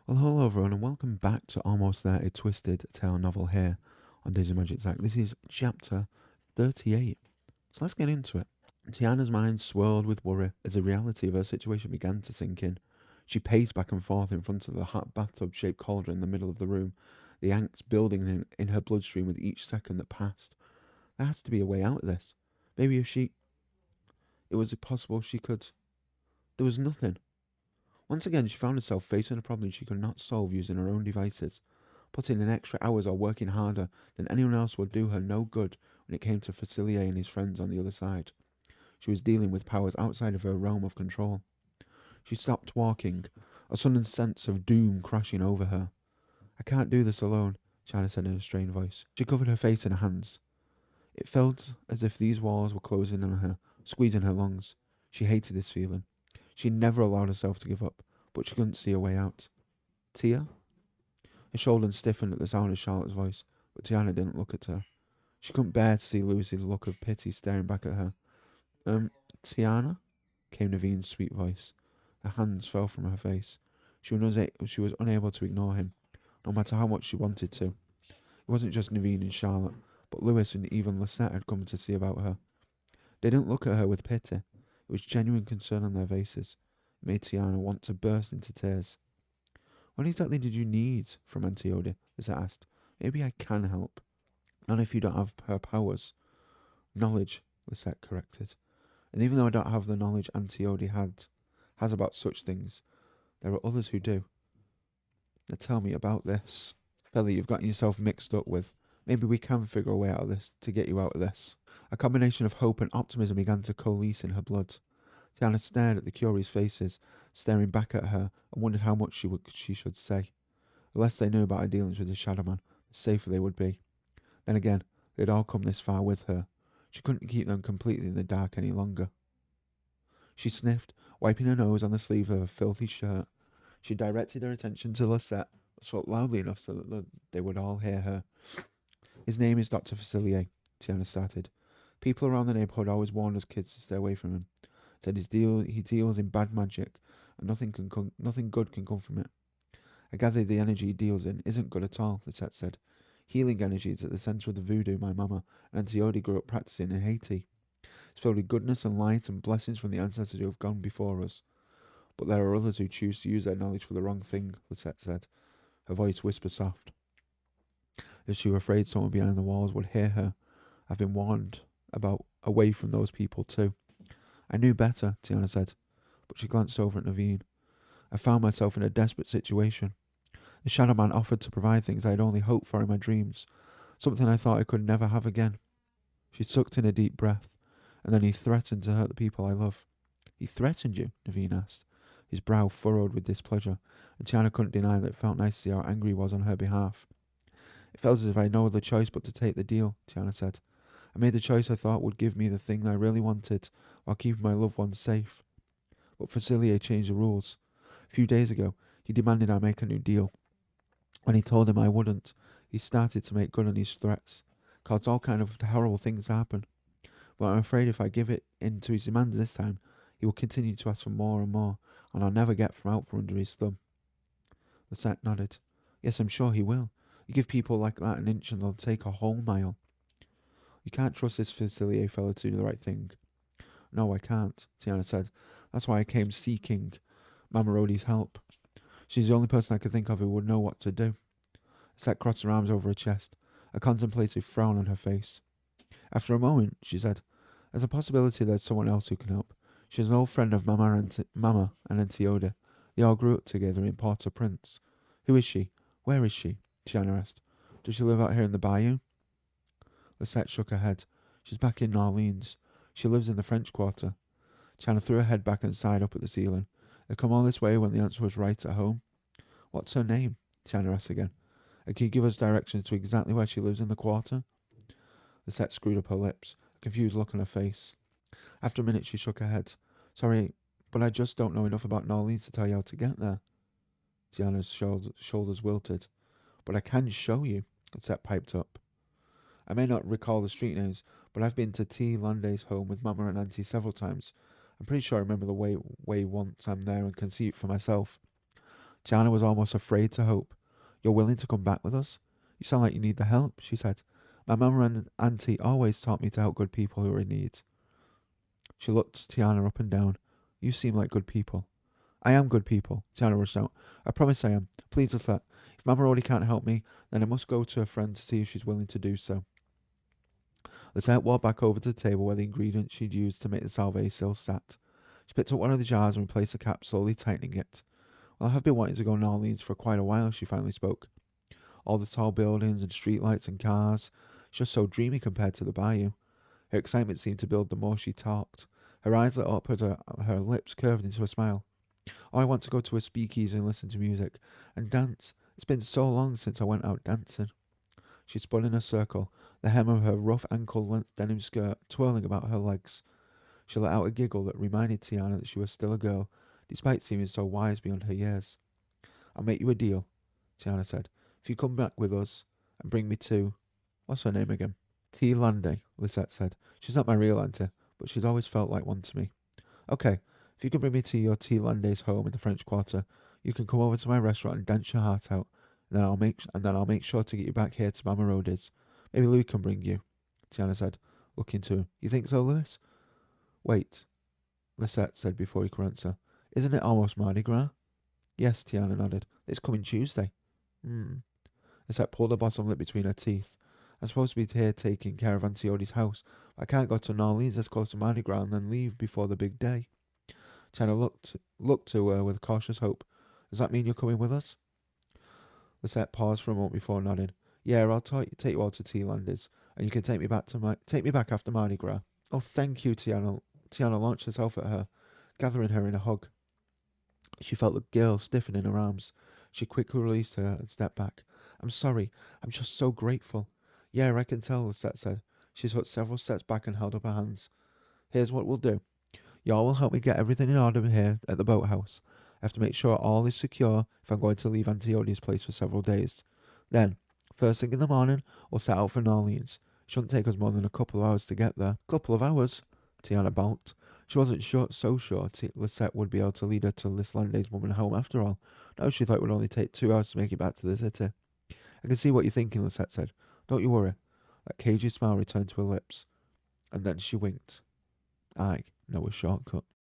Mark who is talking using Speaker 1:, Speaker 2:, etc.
Speaker 1: Well, hello everyone, and welcome back to Almost There, a Twisted Tale novel here on Disney Magic Zach. This is chapter 38, so let's get into it. Tiana's mind swirled with worry as the reality of her situation began to sink in. She paced back and forth in front of the hot bathtub-shaped cauldron in the middle of the room, the angst building in her bloodstream with each second that passed. There has to be a way out of this. Maybe if she... It was possible she could... There was nothing. Once again, she found herself facing a problem she could not solve using her own devices. Putting in extra hours or working harder than anyone else would do her no good when it came to Facilier and his friends on the other side. She was dealing with powers outside of her realm of control. She stopped walking, a sudden sense of doom crashing over her. I can't do this alone, China said in a strained voice. She covered her face in her hands. It felt as if these walls were closing on her, squeezing her lungs. She hated this feeling. She never allowed herself to give up, but she couldn't see a way out. Tia? Her shoulders stiffened at the sound of Charlotte's voice, but Tiana didn't look at her. She couldn't bear to see Lucy's look of pity staring back at her. Tiana? Came Naveen's sweet voice. Her hands fell from her face. She was unable to ignore him, no matter how much she wanted to. It wasn't just Naveen and Charlotte, but Lewis and even Lisette had come to see about her. They didn't look at her with pity. It was genuine concern on their faces. It made Tiana want to burst into tears. What exactly did you need from Auntie Odie? Lisette asked. Maybe I can help. Not if you don't have her powers. Knowledge, Lisette corrected. And even though I don't have the knowledge Auntie Odie has about such things, there are others who do. Now tell me about this. Fella, you've gotten yourself mixed up with. Maybe we can figure a way out of this to get you out of this. A combination of hope and optimism began to coalesce in her blood. Tiana stared at the curious faces, staring back at her, and wondered how much she should say. The less they knew about her dealings with the Shadow Man, the safer they would be. Then again, they had all come this far with her. She couldn't keep them completely in the dark any longer. She sniffed, wiping her nose on the sleeve of her filthy shirt. She directed her attention to Lisette, but spoke loudly enough so that they would all hear her. His name is Dr. Facilier, Tiana started. People around the neighborhood always warned us kids to stay away from him. Said he deals in bad magic, and nothing good can come from it. I gather the energy he deals in isn't good at all, Lisette said. Healing energy is at the centre of the voodoo my mama and Auntie Odie grew up practicing in Haiti. It's filled with goodness and light and blessings from the ancestors who have gone before us. But there are others who choose to use their knowledge for the wrong thing, Lisette said, her voice whisper soft. As she were afraid someone behind the walls would hear her. I've been warned about away from those people too. I knew better, Tiana said, but she glanced over at Naveen. I found myself in a desperate situation. The Shadow Man offered to provide things I had only hoped for in my dreams, something I thought I could never have again. She sucked in a deep breath, and then he threatened to hurt the people I love. He threatened you? Naveen asked, his brow furrowed with displeasure, and Tiana couldn't deny that it felt nice to see how angry he was on her behalf. It felt as if I had no other choice but to take the deal, Tiana said. I made the choice I thought would give me the thing I really wanted, while keeping my loved ones safe. But Facilier changed the rules. A few days ago, he demanded I make a new deal. When he told him I wouldn't, he started to make good on his threats, caused all kind of horrible things to happen. But I'm afraid if I give it in to his demands this time, he will continue to ask for more and more, and I'll never get from out from under his thumb. Lisette nodded. Yes, I'm sure he will. You give people like that an inch and they'll take a whole mile. You can't trust this Facilier fellow to do the right thing. No, I can't, Tiana said. That's why I came seeking Mama Odie's help. She's the only person I could think of who would know what to do. Lisette crossed her arms over her chest, a contemplative frown on her face. After a moment, she said, There's a possibility there's someone else who can help. She's an old friend of Mama and Auntie Odie. They all grew up together in Port-au-Prince. Who is she? Where is she? Tiana asked. Does she live out here in the bayou? Lisette shook her head. She's back in New Orleans. She lives in the French Quarter. Tiana threw her head back and sighed up at the ceiling. They come all this way when the answer was right at home. What's her name? Tiana asked again. And can you give us directions to exactly where she lives in the quarter? Lisette screwed up her lips, a confused look on her face. After a minute, she shook her head. Sorry, but I just don't know enough about New Orleans to tell you how to get there. Tiana's shoulders wilted. But I can show you, Lisette piped up. I may not recall the street names, but I've been to T. Landay's home with Mama and Auntie several times. I'm pretty sure I remember the way once I'm there and can see it for myself. Tiana was almost afraid to hope. You're willing to come back with us? You sound like you need the help, she said. My mama and auntie always taught me to help good people who are in need. She looked Tiana up and down. You seem like good people. I am good people, Tiana rushed out. I promise I am. Please, Lisette. If Mama Odie can't help me, then I must go to a friend to see if she's willing to do so. Lisette walked back over to the table where the ingredients she'd used to make the salve still sat. She picked up one of the jars and replaced the cap, slowly tightening it. Well, I have been wanting to go to New Orleans for quite a while, she finally spoke. All the tall buildings and streetlights and cars, it's just so dreamy compared to the bayou. Her excitement seemed to build the more she talked. Her eyes lit up as her lips curved into a smile. Oh, I want to go to a speakeasy and listen to music and dance. It's been so long since I went out dancing. She spun in a circle, the hem of her rough ankle-length denim skirt twirling about her legs. She let out a giggle that reminded Tiana that she was still a girl, despite seeming so wise beyond her years. I'll make you a deal, Tiana said. If you come back with us and bring me to... What's her name again? T. Landay, Lisette said. She's not my real auntie, but she's always felt like one to me. Okay, if you can bring me to your T. Landay's home in the French Quarter, you can come over to my restaurant and dance your heart out, and then I'll make sure to get you back here to Mama Odie's. Maybe Louis can bring you, Tiana said, looking to him. You think so, Louis? Wait, Lisette said before he could answer. Isn't it almost Mardi Gras? Yes, Tiana nodded. It's coming Tuesday. Lisette pulled her bottom lip between her teeth. I'm supposed to be here taking care of Auntie Odie's house, but I can't go to New Orleans as close to Mardi Gras and then leave before the big day. Tiana looked to her with cautious hope. Does that mean you're coming with us? Lisette paused for a moment before nodding. Yeah, I'll take you all to T. Landers, and you can take me back after Mardi Gras. Oh, thank you, Tiana. Tiana launched herself at her, gathering her in a hug. She felt the girl stiffen in her arms. She quickly released her and stepped back. I'm sorry. I'm just so grateful. Yeah, I can tell, Lisette said. She took several steps back and held up her hands. Here's what we'll do. Y'all will help me get everything in order here at the boathouse. I have to make sure all is secure if I'm going to leave Auntie Odie's place for several days. Then, first thing in the morning, we'll set out for New Orleans. It shouldn't take us more than a couple of hours to get there. Couple of hours? Tiana balked. She wasn't so sure Lisette would be able to lead her to Miss Landay's mum and home after all. No, she thought it would only take 2 hours to make it back to the city. I can see what you're thinking, Lisette said. Don't you worry. That cagey smile returned to her lips. And then she winked. I know a shortcut.